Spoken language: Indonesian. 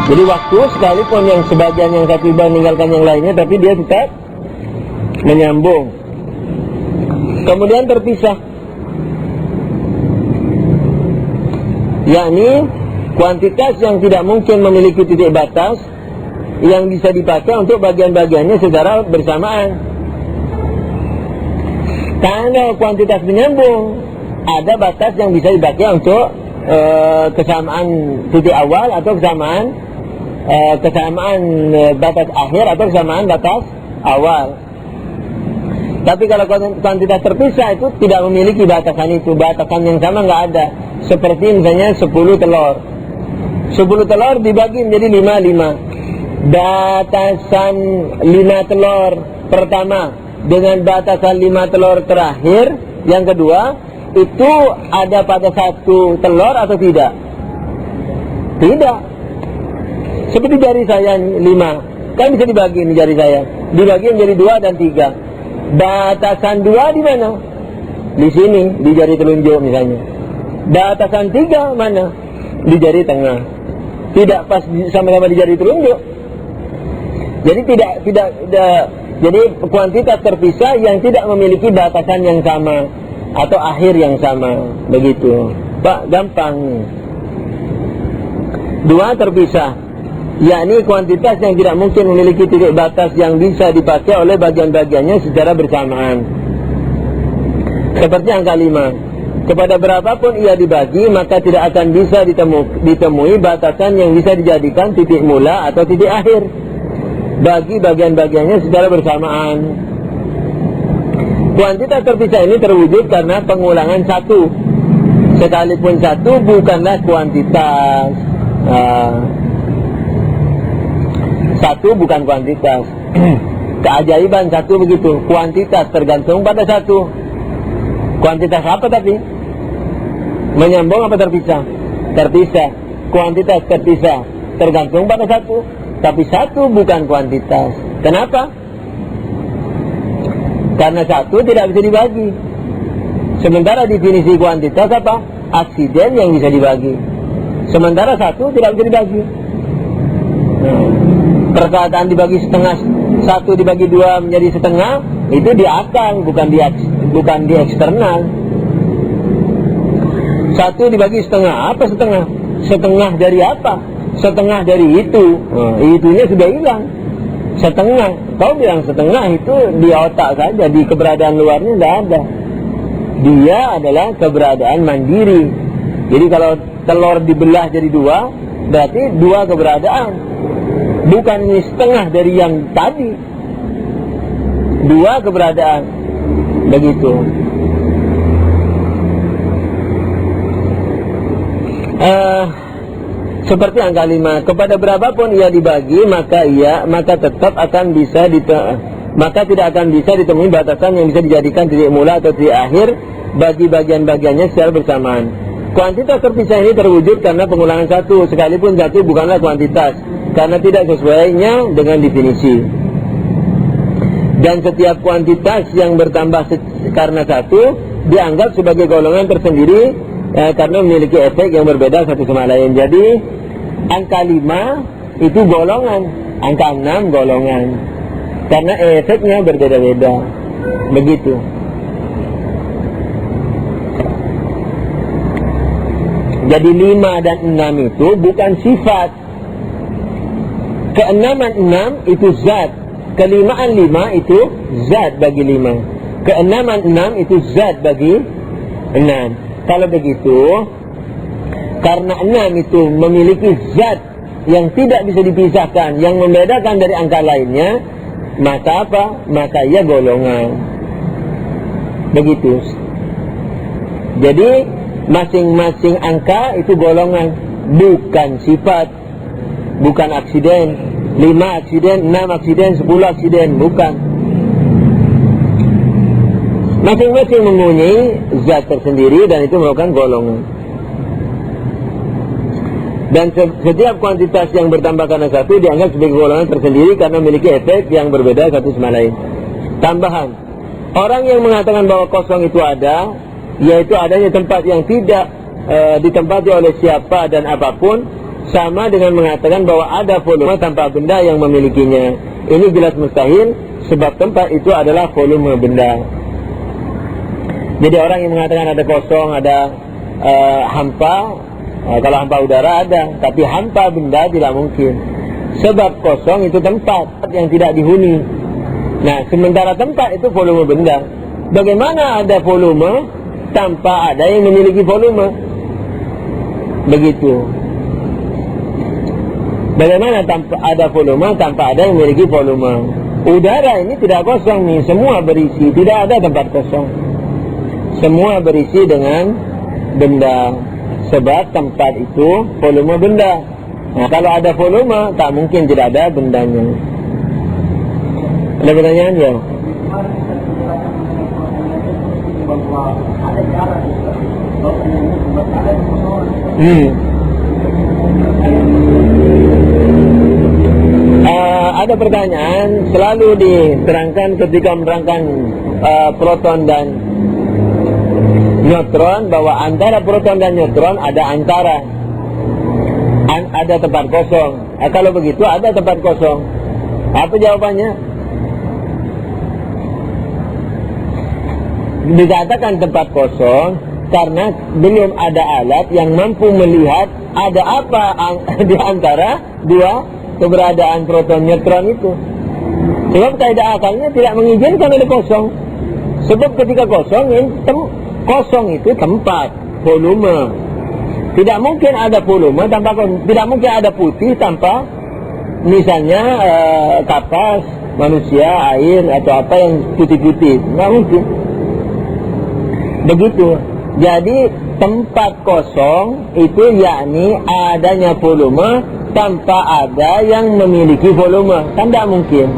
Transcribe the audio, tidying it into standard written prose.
Jadi waktu sekalipun yang sebagian yang satu meninggalkan yang lainnya, tapi dia tetap menyambung. Kemudian terpisah, yakni kuantitas yang tidak mungkin memiliki titik batas yang bisa dipakai untuk bagian-bagiannya secara bersamaan. Kalau kuantitas menyambung, ada batas yang bisa dipakai untuk kesamaan titik awal atau kesamaan batas akhir atau kesamaan batas awal. Tapi kalau kuantitas terpisah itu tidak memiliki batasan itu, batasan yang sama nggak ada. Seperti misalnya 10 telur. 10 telur dibagi menjadi 5. Batasan 5 telur pertama dengan batasan 5 telur terakhir yang kedua, itu ada pada satu telur atau tidak? Tidak. Seperti jari saya 5, kan bisa dibagi nih jari saya. Dibagi menjadi 2 dan 3. Batasan 2 di mana? Di sini, di jari telunjuk misalnya. Batasan 3 mana? Di jari tengah. Tidak pas sama-sama di jari telunjuk. Jadi tidak jadi kuantitas terpisah yang tidak memiliki batasan yang sama atau akhir yang sama, begitu. Pak, gampang. 2 terpisah, yakni kuantitas yang tidak mungkin memiliki titik batas yang bisa dipakai oleh bagian-bagiannya secara bersamaan. Seperti angka 5. Kepada berapapun ia dibagi, maka tidak akan bisa ditemui batasan yang bisa dijadikan titik mula atau titik akhir bagi bagian-bagiannya secara bersamaan. Kuantitas terpisah ini terwujud karena pengulangan 1. Sekalipun 1 bukanlah kuantitas. 1 bukan kuantitas. Keajaiban 1 begitu. Kuantitas tergantung pada 1. Kuantitas apa tapi? Menyambung apa terpisah? Terpisah. Kuantitas terpisah tergantung pada 1. Tapi 1 bukan kuantitas. Kenapa? Karena 1 tidak bisa dibagi. Sementara definisi kuantitas apa? Aksiden yang bisa dibagi. Sementara 1 tidak bisa dibagi. Perkataan dibagi setengah, 1 dibagi 2 menjadi setengah, itu di akal, bukan di eksternal. 1 dibagi setengah, apa setengah? Setengah dari apa? Setengah dari itu. Itunya sudah hilang. Setengah, kau bilang setengah itu di otak saja, di keberadaan luarnya tidak ada. Dia adalah keberadaan mandiri. Jadi kalau telur dibelah jadi 2, berarti 2 keberadaan. Bukan ini setengah dari yang tadi. 2 keberadaan. Begitu. Seperti angka 5, kepada berapapun ia dibagi, maka tetap akan bisa maka tidak akan bisa ditemui batasan yang bisa dijadikan titik mula atau titik akhir bagi bagian-bagiannya secara bersamaan. Kuantitas terpisah ini terwujud karena pengulangan 1, sekalipun 1 bukanlah kuantitas, karena tidak sesuainya dengan definisi. Dan setiap kuantitas yang bertambah karena 1 dianggap sebagai golongan tersendiri karena memiliki efek yang berbeda satu sama lain. Jadi angka 5 itu golongan, angka 6 golongan, karena efeknya berbeda-beda. Begitu. Jadi 5 dan 6 itu bukan sifat. Keenaman 6 itu zat. Kelimaan 5 itu zat bagi 5. Keenaman 6 itu zat bagi 6. Kalau begitu, karena 6 itu memiliki zat yang tidak bisa dipisahkan, yang membedakan dari angka lainnya, maka apa? Maka ia golongan. Begitu. Jadi masing-masing angka itu golongan, bukan sifat, bukan aksiden. 5 aksiden, 6 aksiden, 10 aksiden, bukan. Masing-masing mempunyai zat tersendiri dan itu merupakan golongan. Dan setiap kuantitas yang bertambah karena 1 dianggap sebagai golongan tersendiri karena memiliki efek yang berbeda satu sama lain. Tambahan, orang yang mengatakan bahwa kosong itu ada, yaitu adanya tempat yang tidak ditempati oleh siapa dan apapun, sama dengan mengatakan bahwa ada volume tanpa benda yang memilikinya. Ini jelas mustahil, sebab tempat itu adalah volume benda. Jadi orang yang mengatakan ada kosong, ada hampa, kalau hampa udara ada, tapi hampa benda tidak mungkin. Sebab kosong itu tempat yang tidak dihuni. Nah, sementara tempat itu volume benda. Bagaimana ada volume tanpa ada yang memiliki volume? Begitu. Bagaimana tanpa ada volume tanpa ada yang memiliki volume? Udara ini tidak kosong nih, semua berisi, tidak ada tempat kosong. Semua berisi dengan benda. Sebab tempat itu volume benda. Nah, kalau ada volume, tak mungkin tidak ada bendanya. Ada pertanyaan ya? Ada pertanyaan selalu diterangkan ketika menerangkan proton dan neutron, bahwa antara proton dan neutron ada ada tempat kosong. Kalau begitu ada tempat kosong. Apa jawabannya? Dikatakan tempat kosong karena belum ada alat yang mampu melihat ada apa di antara dua keberadaan proton neutron itu. Sebab kaidah akalnya tidak mengizinkan ada kosong. Sebab ketika kosong itu tempat, volume. Tidak mungkin ada volume tanpa kosong. Tidak mungkin ada putih tanpa misalnya kapas, manusia, air atau apa yang putih-putih. Tidak mungkin. Begitu. Jadi tempat kosong itu yakni adanya volume tanpa ada yang memiliki volume. Kan tidak mungkin.